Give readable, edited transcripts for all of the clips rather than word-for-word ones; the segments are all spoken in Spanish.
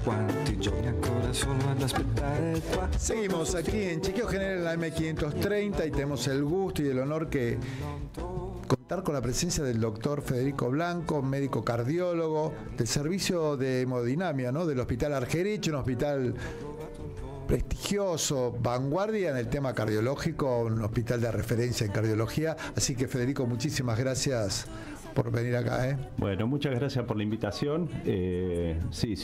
quanti giorni ancora solo ad aspettare qua. Seguimos aquí en Chequeo General en la M530 y tenemos el gusto y el honor que contar con la presencia del doctor Federico Blanco, médico cardiólogo del servicio de hemodinamia, ¿no?, del Hospital Argerich, un hospital prestigioso, vanguardia en el tema cardiológico, un hospital de referencia en cardiología. Así que, Federico, muchísimas gracias por venir acá. Bueno, muchas gracias por la invitación. Sí,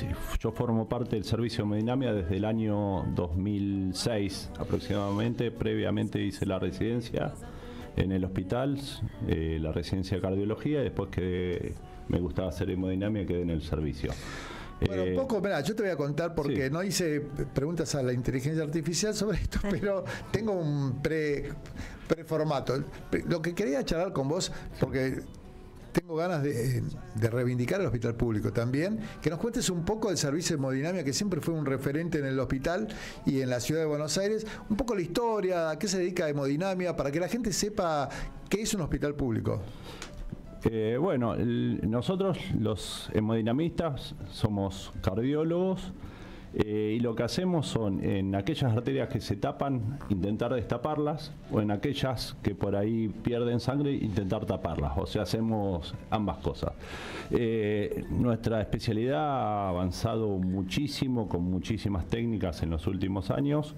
yo formo parte del servicio de hemodinamia desde el año 2006 aproximadamente. Previamente hice la residencia en el hospital, la residencia de cardiología, y después que me gustaba hacer hemodinamia quedé en el servicio. Bueno, un poco, mirá, yo te voy a contar porque no hice preguntas a la inteligencia artificial sobre esto, pero tengo un preformato. Lo que quería charlar con vos, porque tengo ganas de reivindicar el hospital público también, que nos cuentes un poco del servicio de hemodinamia, que siempre fue un referente en el hospital y en la ciudad de Buenos Aires, un poco la historia, a qué se dedica hemodinamia, para que la gente sepa qué es un hospital público. Bueno, nosotros los hemodinamistas somos cardiólogos y lo que hacemos son, en aquellas arterias que se tapan, intentar destaparlas, o en aquellas que por ahí pierden sangre, intentar taparlas. O sea, hacemos ambas cosas. Nuestra especialidad ha avanzado muchísimo, con muchísimas técnicas en los últimos años,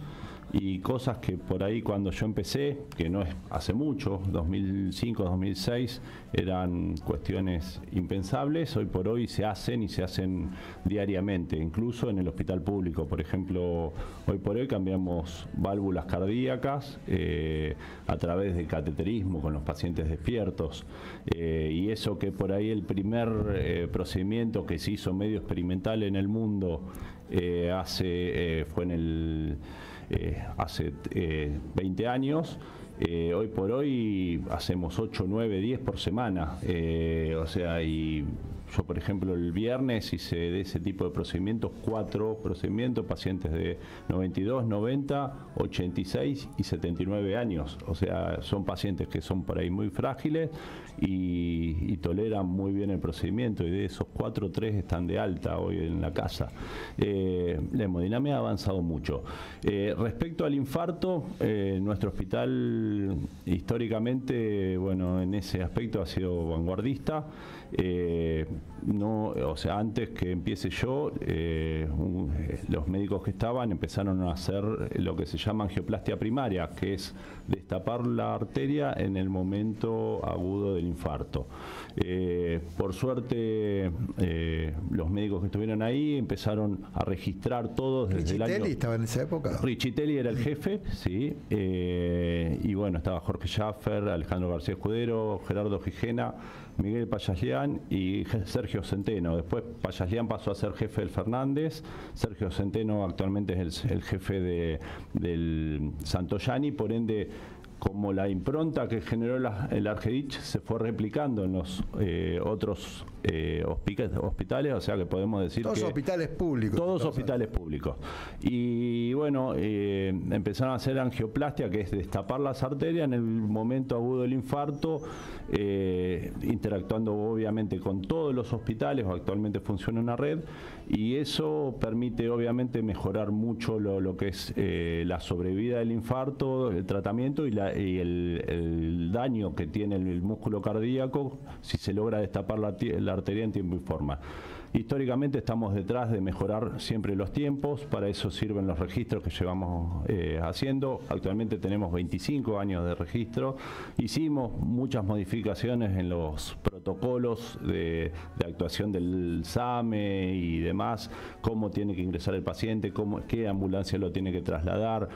y cosas que por ahí cuando yo empecé, que no es hace mucho, 2005, 2006, eran cuestiones impensables, hoy por hoy se hacen y se hacen diariamente, incluso en el hospital público. Por ejemplo, hoy por hoy cambiamos válvulas cardíacas a través del cateterismo con los pacientes despiertos, y eso que por ahí el primer procedimiento que se hizo medio experimental en el mundo fue en el hace 20 años. Hoy por hoy hacemos 8, 9, 10 por semana. O sea, y yo, por ejemplo, el viernes hice de ese tipo de procedimientos 4 procedimientos, pacientes de 92, 90, 86 y 79 años. O sea, son pacientes que son por ahí muy frágiles y toleran muy bien el procedimiento, y de esos 4, 3 están de alta hoy en la casa. La hemodinamia ha avanzado mucho. Respecto al infarto, nuestro hospital históricamente, bueno, en ese aspecto ha sido vanguardista. No, o sea, antes que empiece yo, los médicos que estaban empezaron a hacer lo que se llama angioplastia primaria, que es destapar la arteria en el momento agudo del infarto. Por suerte, los médicos que estuvieron ahí empezaron a registrar todos desde el año... ¿Richitelli estaba en esa época? Richitelli era el jefe, sí, y bueno, estaba Jorge Schaffer, Alejandro García Escudero, Gerardo Gijena, Miguel Payaslián y Sergio Centeno. Después Payaslián pasó a ser jefe del Fernández, Sergio Centeno actualmente es el jefe del Santoyani, por ende, como la impronta que generó el Argerich se fue replicando en los otros hospitales, o sea que podemos decir todos que... hospitales públicos. Todos hospitales públicos. Y bueno, empezaron a hacer angioplastia, que es destapar las arterias en el momento agudo del infarto, interactuando obviamente con todos los hospitales, actualmente funciona una red, y eso permite obviamente mejorar mucho lo que es la sobrevida del infarto, el tratamiento y el daño que tiene el músculo cardíaco si se logra destapar la arteria en tiempo y forma. Históricamente estamos detrás de mejorar siempre los tiempos, para eso sirven los registros que llevamos haciendo. Actualmente tenemos 25 años de registro. Hicimos muchas modificaciones en los protocolos de actuación del SAME y demás, cómo tiene que ingresar el paciente, qué ambulancia lo tiene que trasladar.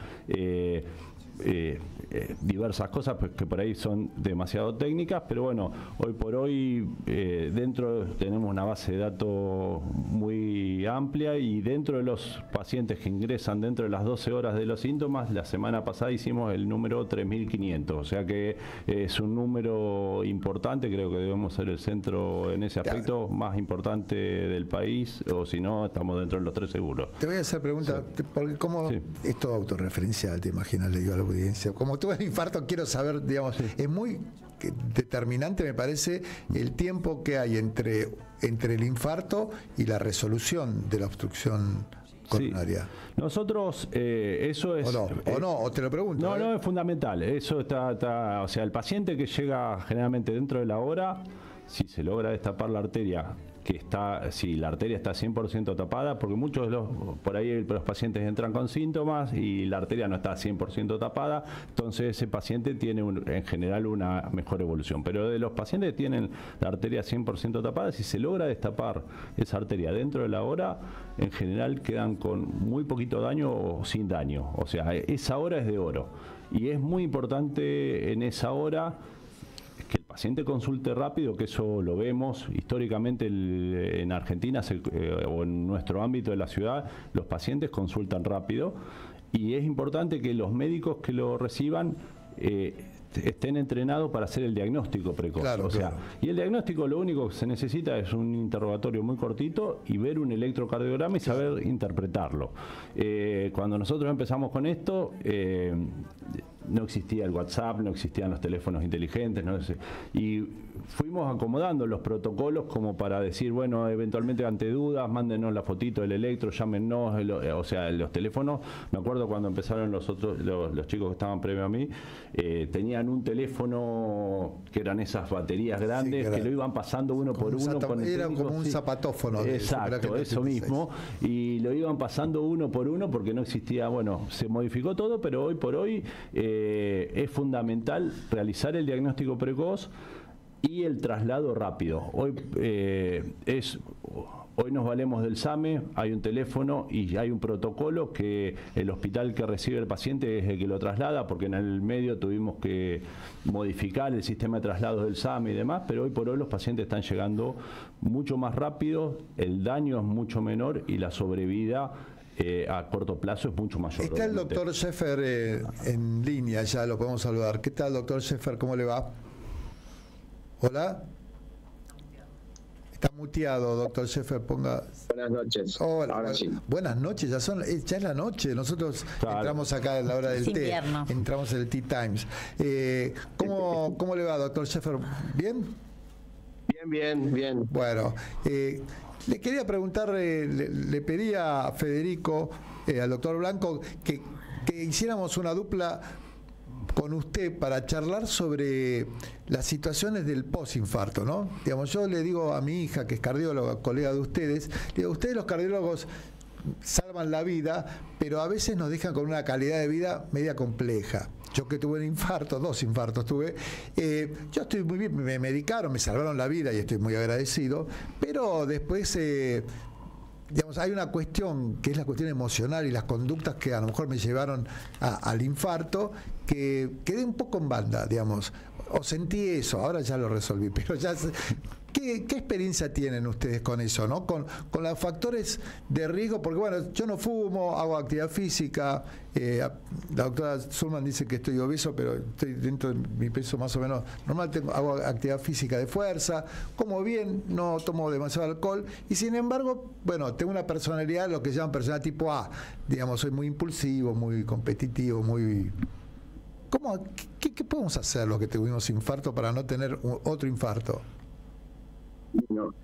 Diversas cosas pues, que por ahí son demasiado técnicas, pero bueno, hoy por hoy dentro tenemos una base de datos muy amplia, y dentro de los pacientes que ingresan dentro de las 12 horas de los síntomas, la semana pasada hicimos el número 3.500, o sea que es un número importante. Creo que debemos ser el centro en ese aspecto más importante del país, o si no, estamos dentro de los 3 seguros. Te voy a hacer pregunta, porque como es todo autorreferencial, te imaginas, le digo a audiencia. Como tuve el infarto, quiero saber, digamos, es muy determinante, me parece, el tiempo que hay entre el infarto y la resolución de la obstrucción coronaria. Sí. Nosotros, eso es... O te lo pregunto. No, es fundamental. Eso está, o sea, el paciente que llega generalmente dentro de la hora, si se logra destapar la arteria, si la arteria está 100% tapada, porque muchos por ahí los pacientes entran con síntomas y la arteria no está 100% tapada, entonces ese paciente tiene en general una mejor evolución. Pero de los pacientes que tienen la arteria 100% tapada, si se logra destapar esa arteria dentro de la hora, en general quedan con muy poquito daño o sin daño. O sea, esa hora es de oro. Y es muy importante en esa hora que el paciente consulte rápido, que eso lo vemos históricamente en Argentina o en nuestro ámbito de la ciudad, los pacientes consultan rápido y es importante que los médicos que lo reciban estén entrenados para hacer el diagnóstico precoz. Claro. Y el diagnóstico lo único que se necesita es un interrogatorio muy cortito y ver un electrocardiograma y saber interpretarlo. Cuando nosotros empezamos con esto, no existía el WhatsApp, no existían los teléfonos inteligentes, y fuimos acomodando los protocolos como para decir, bueno, eventualmente ante dudas, mándenos la fotito del electro, llámenos, o sea, los teléfonos, me acuerdo cuando empezaron los chicos que estaban previo a mí, tenían un teléfono que eran esas baterías grandes, que lo iban pasando uno por uno. Era como un zapatófono. Exacto, eso mismo, y lo iban pasando uno por uno porque no existía, bueno, se modificó todo, pero hoy por hoy es fundamental realizar el diagnóstico precoz y el traslado rápido. Hoy nos valemos del SAME, hay un teléfono y hay un protocolo que el hospital que recibe el paciente es el que lo traslada, porque en el medio tuvimos que modificar el sistema de traslados del SAME y demás, pero hoy por hoy los pacientes están llegando mucho más rápido, el daño es mucho menor y la sobrevida a corto plazo es mucho mayor. Está el doctor Scheffer en línea, ya lo podemos saludar. ¿Qué tal, doctor Scheffer? ¿Cómo le va? Hola. Está muteado, doctor Scheffer, ponga... Buenas noches. Hola, ahora sí. Buenas noches, ya es la noche. Nosotros entramos acá en la hora del té. Invierno. Entramos en el Tea Times. ¿Cómo le va, doctor Scheffer? ¿Bien? Bien. Bueno, le quería preguntar, le pedí a Federico, al doctor Blanco, que hiciéramos una dupla con usted para charlar sobre las situaciones del posinfarto, ¿no? Digamos, yo le digo a mi hija, que es cardióloga, colega de ustedes, le digo, ustedes los cardiólogos salvan la vida, pero a veces nos dejan con una calidad de vida media compleja. Yo que tuve un infarto, 2 infartos tuve, yo estoy muy bien, me medicaron, me salvaron la vida y estoy muy agradecido, pero después... digamos, hay una cuestión que es la cuestión emocional y las conductas que a lo mejor me llevaron al infarto, que quedé un poco en banda, digamos, o sentí eso, ahora ya lo resolví, pero ya... ¿Qué experiencia tienen ustedes con eso, ¿no? Con los factores de riesgo, porque bueno, yo no fumo, hago actividad física, la doctora Sulman dice que estoy obeso, pero estoy dentro de mi peso más o menos normal, hago actividad física de fuerza, como bien, no tomo demasiado alcohol, y sin embargo, bueno, tengo una personalidad, lo que llaman personalidad tipo A, digamos, soy muy impulsivo, muy competitivo, muy... ¿Qué podemos hacer los que tuvimos infarto para no tener otro infarto? No.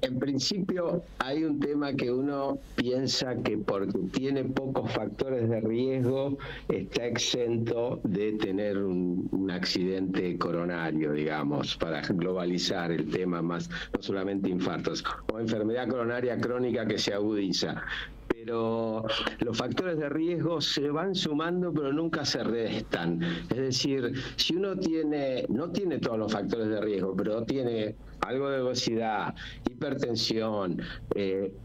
En principio hay un tema que uno piensa que porque tiene pocos factores de riesgo está exento de tener un accidente coronario, digamos, para globalizar el tema más, no solamente infartos, o enfermedad coronaria crónica que se agudiza. Pero los factores de riesgo se van sumando pero nunca se restan. Es decir, si uno no tiene todos los factores de riesgo, pero tiene algo de obesidad, hipertensión,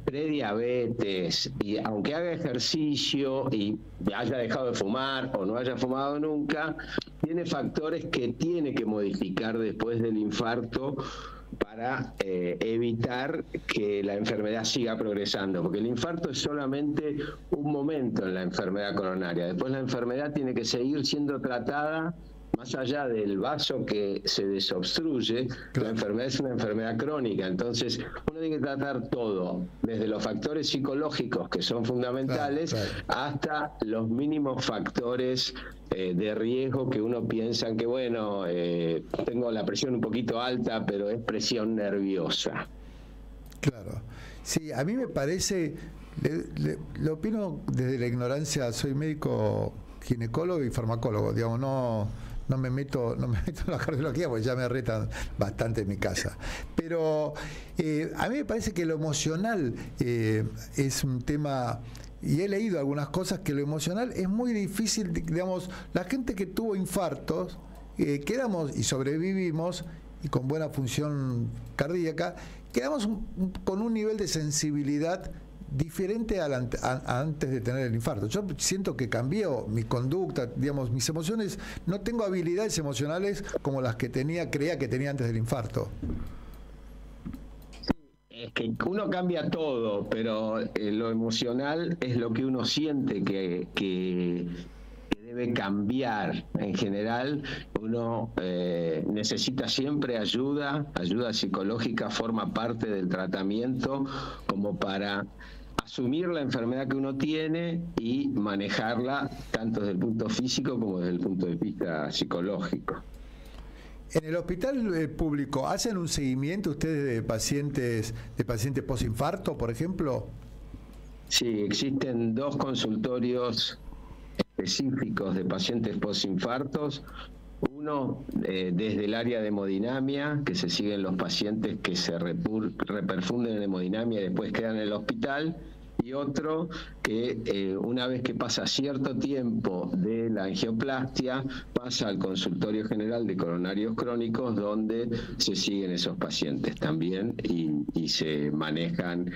prediabetes, y aunque haga ejercicio y haya dejado de fumar o no haya fumado nunca, tiene factores que tiene que modificar después del infarto para evitar que la enfermedad siga progresando, porque el infarto es solamente un momento en la enfermedad coronaria. Después la enfermedad tiene que seguir siendo tratada más allá del vaso que se desobstruye, la enfermedad es una enfermedad crónica. Entonces, uno tiene que tratar todo, desde los factores psicológicos, que son fundamentales, hasta los mínimos factores de riesgo que uno piensa que, bueno, tengo la presión un poquito alta, pero es presión nerviosa. Claro. Sí, a mí me parece, lo opino desde la ignorancia, soy médico ginecólogo y farmacólogo, digamos, no me meto en la cardiología porque ya me retan bastante en mi casa. Pero a mí me parece que lo emocional es un tema, y he leído algunas cosas que lo emocional es muy difícil, digamos, la gente que tuvo infartos, quedamos y sobrevivimos, y con buena función cardíaca, quedamos con un nivel de sensibilidad diferente a antes de tener el infarto. Yo siento que cambió mi conducta, digamos, mis emociones, no tengo habilidades emocionales como las que creía que tenía antes del infarto. Es que uno cambia todo, pero lo emocional es lo que uno siente que debe cambiar. En general, uno necesita siempre ayuda psicológica, forma parte del tratamiento como para asumir la enfermedad que uno tiene y manejarla tanto desde el punto físico como desde el punto de vista psicológico. En el hospital público, ¿hacen un seguimiento ustedes de pacientes posinfarto, por ejemplo? Sí, existen 2 consultorios específicos de pacientes posinfartos. Uno desde el área de hemodinamia, que se siguen los pacientes que se reperfunden en hemodinamia y después quedan en el hospital, y otro que una vez que pasa cierto tiempo de la angioplastia, pasa al consultorio general de coronarios crónicos, donde se siguen esos pacientes también y se manejan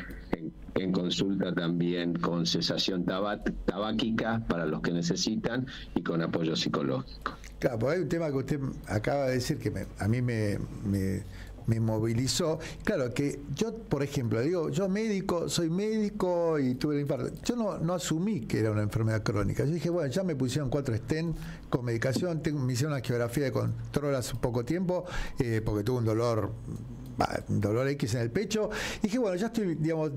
en consulta también con cesación tabáquica para los que necesitan y con apoyo psicológico. Claro, pues hay un tema que usted acaba de decir que a mí me movilizó. Claro, que yo, por ejemplo, digo, soy médico y tuve el infarto. Yo no asumí que era una enfermedad crónica. Yo dije, bueno, ya me pusieron 4 stent con medicación, me hicieron una angiografía de control hace poco tiempo, porque tuve un dolor X en el pecho. Y dije, bueno, ya estoy, digamos,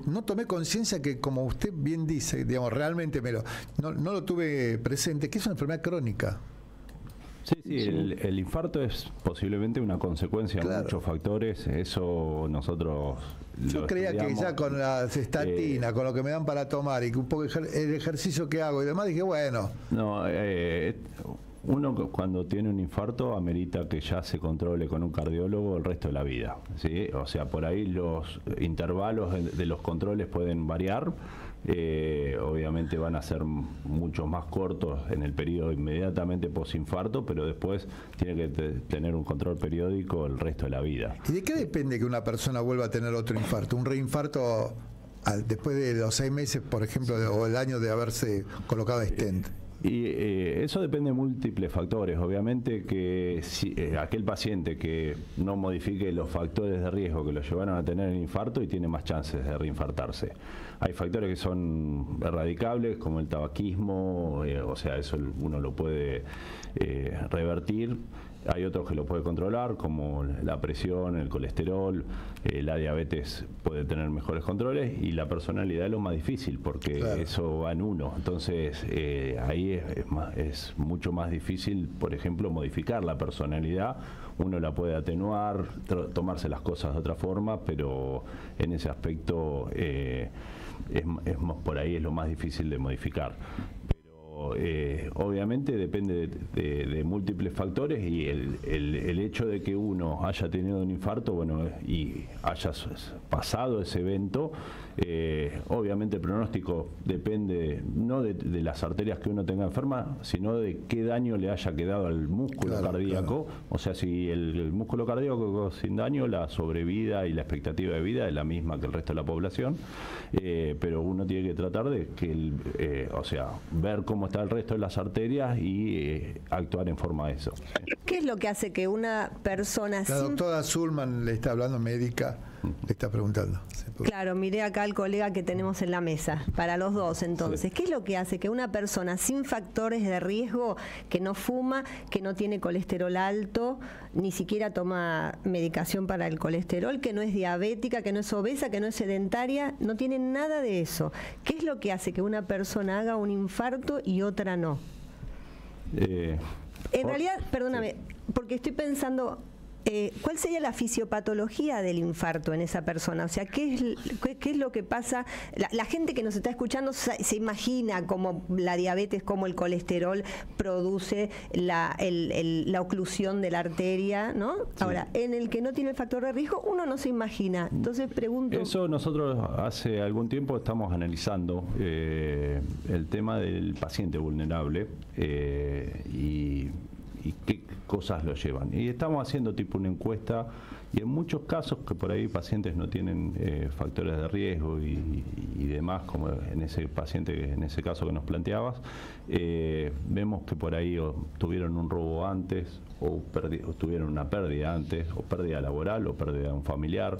no tomé conciencia que, como usted bien dice, digamos, realmente no lo tuve presente, que es una enfermedad crónica. Sí, el infarto es posiblemente una consecuencia de muchos factores. Eso nosotros Yo creía que ya con las estatinas, con lo que me dan para tomar y un poco el ejercicio que hago y demás, dije, bueno. No, uno cuando tiene un infarto amerita que ya se controle con un cardiólogo el resto de la vida, ¿sí? O sea, por ahí los intervalos de los controles pueden variar. Obviamente van a ser mucho más cortos en el periodo inmediatamente posinfarto, pero después tiene que tener un control periódico el resto de la vida. ¿Y de qué depende que una persona vuelva a tener otro infarto? ¿Un reinfarto después de los 6 meses, por ejemplo, o el año de haberse colocado stent? Y eso depende de múltiples factores. Obviamente que si aquel paciente que no modifique los factores de riesgo que lo llevaron a tener el infarto y tiene más chances de reinfartarse. Hay factores que son erradicables, como el tabaquismo, o sea, eso uno lo puede revertir. Hay otros que lo puede controlar, como la presión, el colesterol, la diabetes puede tener mejores controles, y la personalidad es lo más difícil, porque eso va en uno. Entonces, ahí es mucho más difícil, por ejemplo, modificar la personalidad. Uno la puede atenuar, tomarse las cosas de otra forma, pero en ese aspecto por ahí es lo más difícil de modificar. Obviamente depende de múltiples factores, y el hecho de que uno haya tenido un infarto, bueno, y haya pasado ese evento, obviamente el pronóstico depende no de las arterias que uno tenga enferma, sino de qué daño le haya quedado al músculo cardíaco. O sea, si el músculo cardíaco quedó sin daño, la sobrevida y la expectativa de vida es la misma que el resto de la población, pero uno tiene que tratar de que o sea, ver cómo está el resto de las arterias y actuar en forma de eso. ¿Qué es lo que hace que una persona... La doctora Zulman le está hablando, médica. le está preguntando. Claro, miré acá al colega que tenemos en la mesa, para los dos entonces. Sí. ¿Qué es lo que hace que una persona sin factores de riesgo, que no fuma, que no tiene colesterol alto, ni siquiera toma medicación para el colesterol, que no es diabética, que no es obesa, que no es sedentaria, no tiene nada de eso? ¿Qué es lo que hace que una persona haga un infarto y otra no? En realidad, perdóname, porque estoy pensando, ¿cuál sería la fisiopatología del infarto en esa persona? O sea, ¿qué es lo que pasa? La gente que nos está escuchando se imagina cómo la diabetes, cómo el colesterol produce la oclusión de la arteria, ¿no? Sí. Ahora, en el que no tiene el factor de riesgo, uno no se imagina. Entonces pregunto... Eso nosotros hace algún tiempo estamos analizando el tema del paciente vulnerable y qué cosas lo llevan. Y estamos haciendo tipo una encuesta y en muchos casos que por ahí pacientes no tienen factores de riesgo y demás, como en ese paciente, en ese caso que nos planteabas, vemos que por ahí o tuvieron un robo antes o tuvieron una pérdida antes, o pérdida laboral o pérdida de un familiar,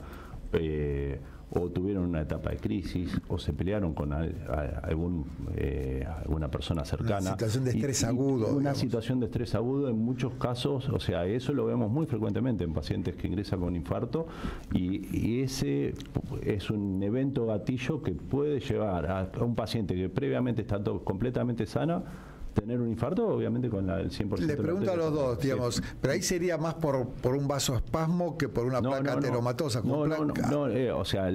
o tuvieron una etapa de crisis, o se pelearon con alguna persona cercana. Una situación de estrés agudo. Una digamos. situación de estrés agudo en muchos casos, o sea, eso lo vemos muy frecuentemente en pacientes que ingresan con infarto y ese es un evento gatillo que puede llevar a un paciente que previamente está completamente sana, tener un infarto, obviamente con el 100%. Le pregunto a los dos, digamos, sí. pero ahí sería más por un vasoespasmo que por una placa ateromatosa. O sea,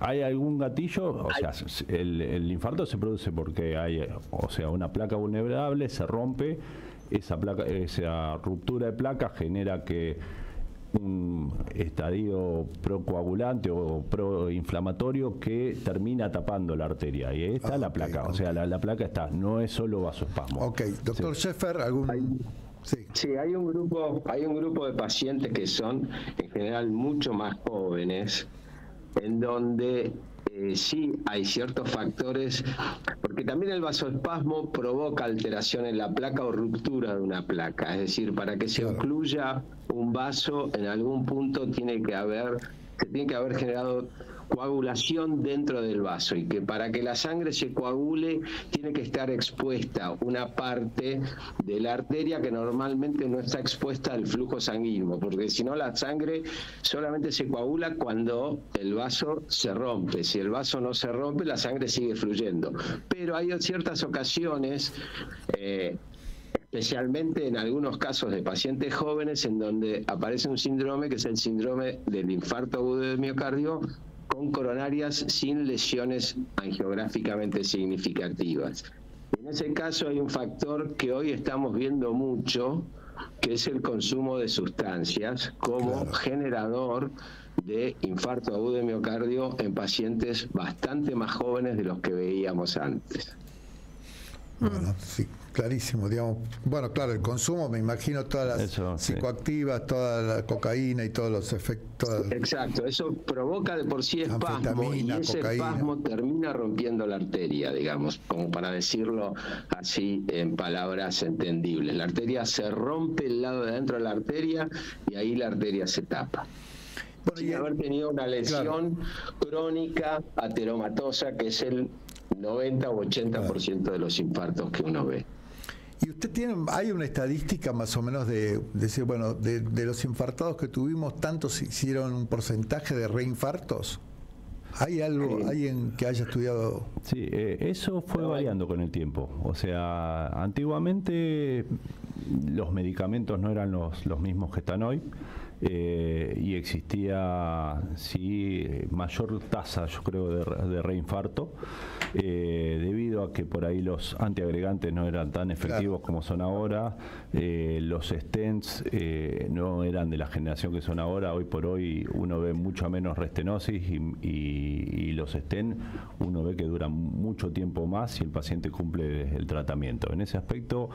hay algún gatillo, o sea, el infarto se produce porque hay, o sea, una placa vulnerable se rompe, esa ruptura de placa genera que un estadio procoagulante o proinflamatorio que termina tapando la arteria y ahí está la placa, o sea, la placa está, no es solo vasoespasmo. Ok, doctor Scheffer, ¿algún...? Sí, hay un grupo de pacientes que son en general mucho más jóvenes, en donde sí hay ciertos factores, porque también el vasoespasmo provoca alteración en la placa o ruptura de una placa, es decir, para que se ocluya un vaso en algún punto se tiene que haber generado coagulación dentro del vaso, y que para que la sangre se coagule tiene que estar expuesta una parte de la arteria que normalmente no está expuesta al flujo sanguíneo, porque si no la sangre solamente se coagula cuando el vaso se rompe. Si el vaso no se rompe, la sangre sigue fluyendo. Pero hay ciertas ocasiones, especialmente en algunos casos de pacientes jóvenes, en donde aparece un síndrome que es el síndrome del infarto agudo de miocardio con coronarias sin lesiones angiográficamente significativas. En ese caso hay un factor que hoy estamos viendo mucho, que es el consumo de sustancias como generador de infarto agudo de miocardio en pacientes bastante más jóvenes de los que veíamos antes. Bueno, sí, clarísimo, digamos. Bueno, claro, el consumo, me imagino todas las psicoactivas, toda la cocaína y todos los efectos. Exacto, eso provoca de por sí espasmo, y ese espasmo termina rompiendo la arteria, digamos, como para decirlo así en palabras entendibles. La arteria se rompe el lado de adentro de la arteria y ahí la arteria se tapa. Bueno, sin haber tenido una lesión crónica ateromatosa, que es el 90 o 80% de los infartos que uno ve. ¿Y usted hay una estadística más o menos de decir, bueno, de los infartados que tuvimos, tantos hicieron un porcentaje de reinfartos? ¿Hay algo, alguien que haya estudiado? Sí, eso fue variando con el tiempo. O sea, antiguamente los medicamentos no eran los mismos que están hoy. Y existía mayor tasa, yo creo, de reinfarto, debido a que por ahí los antiagregantes no eran tan efectivos como son ahora, los stents no eran de la generación que son ahora. Hoy por hoy uno ve mucho menos restenosis y los stents uno ve que duran mucho tiempo más si el paciente cumple el tratamiento. En ese aspecto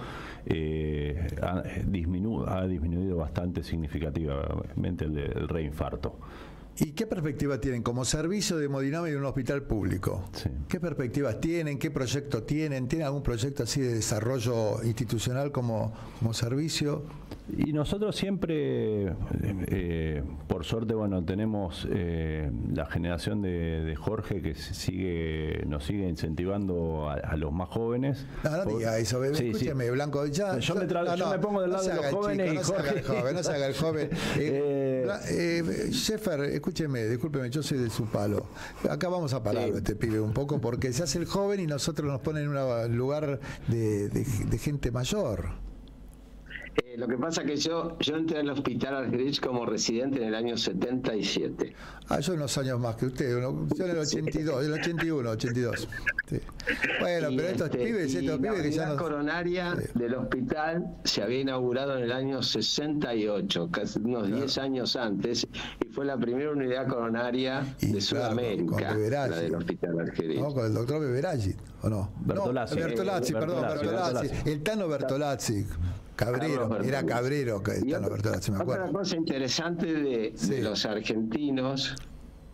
ha disminuido bastante significativamente el reinfarto. ¿Y qué perspectiva tienen como servicio de hemodinamia en un hospital público? Sí. ¿Qué perspectivas tienen? ¿Qué proyecto tienen? ¿Tienen algún proyecto así de desarrollo institucional como servicio? Y nosotros siempre, por suerte, bueno, tenemos la generación de Jorge que nos sigue incentivando a los más jóvenes. No diga eso, bebé. Sí, Escúcheme, sí. Blanco. Yo me pongo del lado de los jóvenes. No se haga el joven, no se haga el joven. Sheffer, escúcheme, discúlpeme, yo soy de su palo. Acá vamos a pararlo, este pibe, un poco, porque se hace el joven y nosotros nos ponen en un lugar de gente mayor. Lo que pasa que yo entré al hospital Argerich como residente en el año 77. Yo unos años más que usted, yo en el 82, el 81, 82. Sí. Bueno, pero estos pibes que ya la coronaria del hospital se había inaugurado en el año 68, casi unos 10 años antes, y fue la primera unidad coronaria de Sudamérica, la del hospital Argerich. No, con el doctor Beveraggi, ¿o no? Bertolazzi. No, Bertolazzi, el Tano Bertolazzi. Era Cabrero, me acuerdo. Otra cosa interesante de los argentinos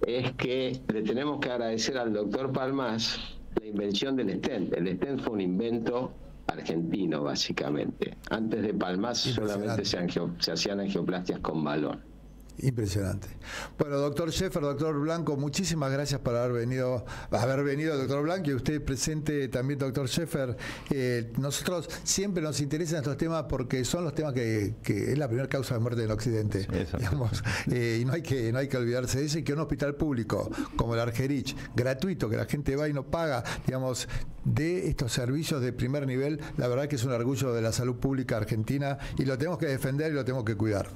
es que le tenemos que agradecer al doctor Palmas la invención del stent. El stent fue un invento argentino, básicamente. Antes de Palmas solamente se hacían angioplastias con balón. Impresionante. Bueno, doctor Sheffer, doctor Blanco, muchísimas gracias por haber venido, doctor Blanco, y usted presente también, doctor Sheffer. Nosotros siempre nos interesan estos temas porque son los temas que es la primera causa de muerte en el Occidente, digamos, y no hay que olvidarse de eso, y que un hospital público como el Argerich, gratuito, que la gente va y no paga, digamos, de estos servicios de primer nivel, la verdad que es un orgullo de la salud pública argentina y lo tenemos que defender y lo tenemos que cuidar.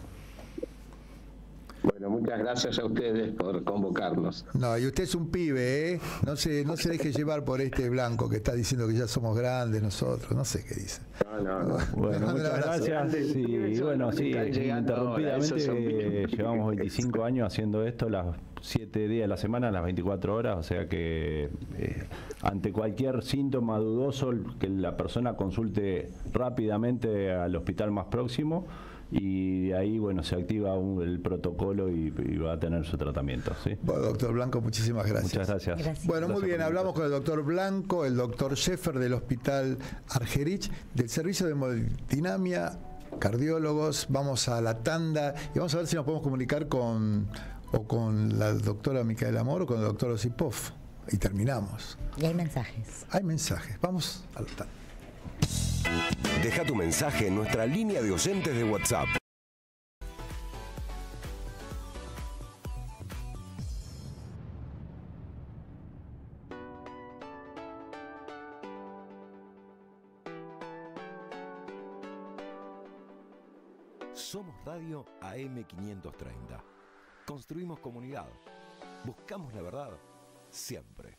Bueno, muchas gracias a ustedes por convocarnos. No, y usted es un pibe, ¿eh? No se deje llevar por este Blanco que está diciendo que ya somos grandes nosotros, no sé qué dice. No. Bueno, muchas gracias. Sí, bueno, sí, ininterrumpidamente llevamos 25 años haciendo esto, las 7 días de la semana, las 24 horas, o sea que ante cualquier síntoma dudoso, que la persona consulte rápidamente al hospital más próximo. Y de ahí, bueno, se activa el protocolo y va a tener su tratamiento, ¿sí? Bueno, doctor Blanco, muchísimas gracias. Muchas gracias. Bueno, muy bien, hablamos con el doctor Blanco, el doctor Sheffer del Hospital Argerich, del Servicio de Hemodinamia, cardiólogos. Vamos a la tanda y vamos a ver si nos podemos comunicar con la doctora Micaela Moro o con el doctor Osipov. Y terminamos. Y hay mensajes. Hay mensajes. Vamos a la tanda. Deja tu mensaje en nuestra línea de oyentes de WhatsApp. Somos Radio AM530. Construimos comunidad. Buscamos la verdad siempre.